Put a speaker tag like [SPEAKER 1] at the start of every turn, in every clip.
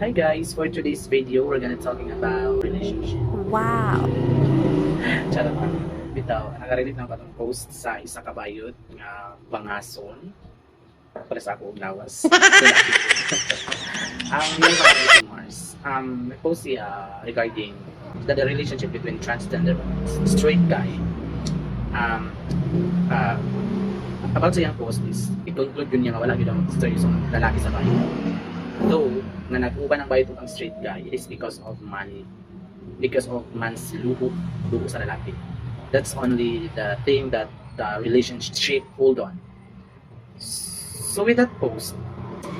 [SPEAKER 1] Hi guys, for today's video, we're gonna talking about relationship.
[SPEAKER 2] Wow!
[SPEAKER 1] Charot lang. Bitaw, nakarelate lang ka itong post sa isa kabayot nga bangason para sa ako og lawas. Yung pangalan si Mars. May post siya regarding the relationship between transgender straight guy. Um, uh, about sa yung post is, i-conclude yun niya nga wala yun ang story sa lalaki sa bayo. Though, na nag-uban ng bayad ang straight guy, it is because of money. Because of man's luho sa lalaki. That's only the thing that the relationship hold on. So with that post,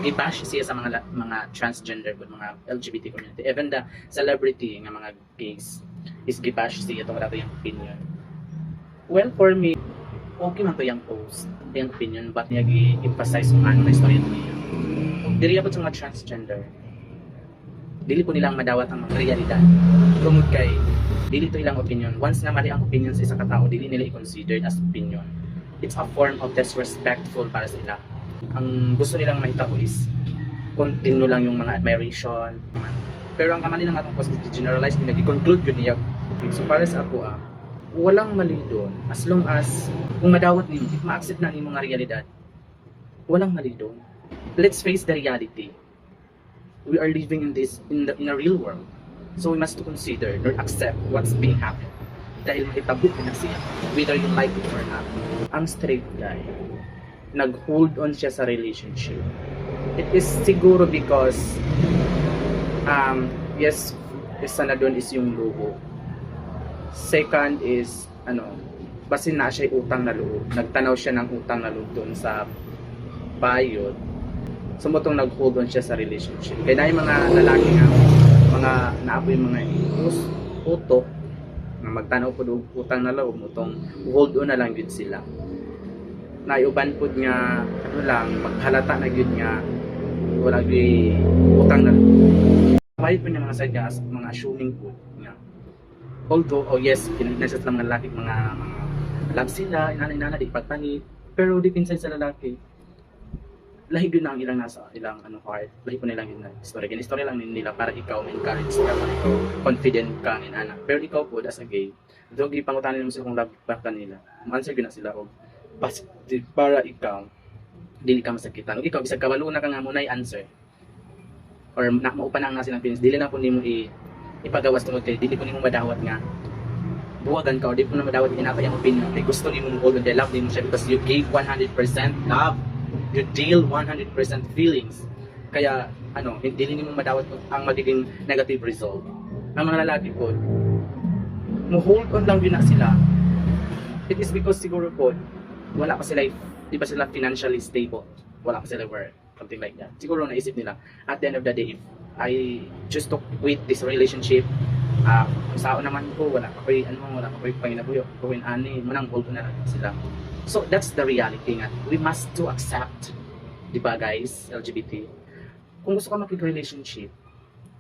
[SPEAKER 1] i-bash siya sa mga transgender ko, mga LGBT community. Even the celebrity nga mga gays is gibash siya itong rato yung opinion. Well, for me, okay man to yung post, yung opinion, but niya i-emphasize kung ano na istorya niya. Diri ako sa mga transgender, dili po nilang madawat ang mga realidad. Tungod kay dili to ilang opinion. Once nga mali ang opinion sa isang katao, dili nila i-consider as opinion. It's a form of disrespectful para sa ila. Ang gusto nilang mahitabo is continue lang yung mga admiration. Pero ang kamali ng atong post is generalize nila, i-conclude yun niya. So para sa ako walang mali doon. As long as kung madawat nimo, if ma-accept na nimo nga realidad, walang mali doon. Let's face the reality. We are living in a real world. So we must consider or accept what's being happened. Dahil mahitabo na siya, whether you like it or not. Ang straight guy, nag-hold on siya sa relationship. It is siguro because yes, isa na doon is yung luho. Second is basin na siya utang na loob. Nagtanaw siya ng utang na loob doon sa bayot. Sumutong nag-hold on siya sa relationship. Kaya na yung mga lalaki nga, mga naapoy mga utok na magtanaw po doon utang na loob, utong hold on na lang yun sila. Naiuban po nga, maghalata na yun nga, wala yun utang na loob. Bayot po niya mga sadya, mga assuming po nga. Although, yes, pinagnesas lang mga lalaki, mga love sila, inana, di pagpangit, pero deep inside sa lalaki, lahi yun ang ilang nasa ilang heart, lahi po nilang yun na story lang nila para ikaw encourage ka, para ikaw confident ka ng anak. Pero ikaw po as a gay, though gipangutanin mo sila kung love back nila, answer yun na sila og positive para ikaw dili ka masakitan. Ikaw bisag kabalo na ka nga mo na answer or maupa na nga silang feelings, dili na po nimo ipagawas tungod kay dili po nimo madawat nga buwagan ka o dili po na madawat inapay ang opinion kay gusto nimo mo hold on kay love nimo siya because you gave 100% love. You deal 100% feelings. Kaya, hindi mo madawat ang magiging negative result. Ang mga lalaki po, hold on lang yun na sila. It is because siguro po, wala pa sila, di ba sila financially stable? Wala pa sila work, something like that. Siguro naisip nila, at the end of the day, if I choose to quit this relationship, kung saan naman ko, wala pa ko'y panginabuyo, kung ani, manang hold on na lang sila. So that's the reality nga. We must to accept, di ba guys, LGBT. Kung gusto ka makipag-relationship,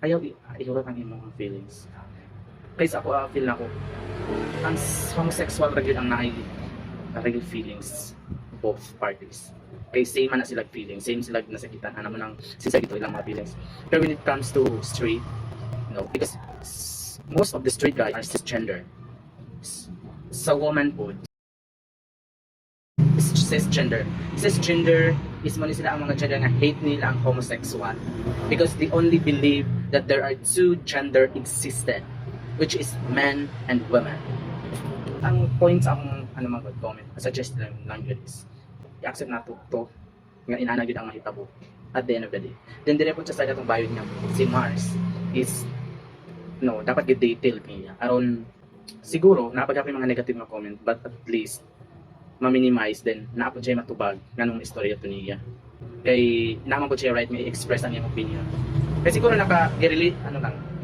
[SPEAKER 1] ayaw ihurat ang imong feelings. Kaysa ako, feel na ko, ang homosexual regular ang real feelings, both parties. Kaya same man na sila feelings, same sila nasakitan, mo ng sinsa ito ilang mga feelings. Pero when it comes to straight, because most of the straight guys are cisgender. Sa woman po, cisgender is mo sila ang mga gender nga hate nila ang homosexual because they only believe that there are two gender existed, which is men and women. Ang points akong mga comment, suggest lang yun is i-accept na to nga inana yun ang mahitabo at the end of the day. Then dire po siya sa itong bayod niya, si Mars is dapat i-detail niya aron siguro napagapin mga negative na comment, but at least ma-minimize then naapod siya matubag nganong istorya to niya kay naman po siya right may express ang iyang opinion kasi siguro naka-relate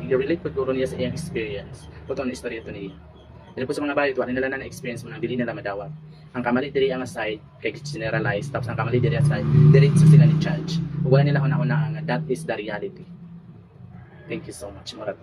[SPEAKER 1] i-relate po duro niya sa iyang experience putong na istorya to niya dito po sa mga bayot wala nila na experience mo nang dili nila madawat ang kamali diri ang aside kay generalize tapos ang kamali diri aside diretso sila ni judge wala nila una-una nga that is the reality. Thank you so much Morat.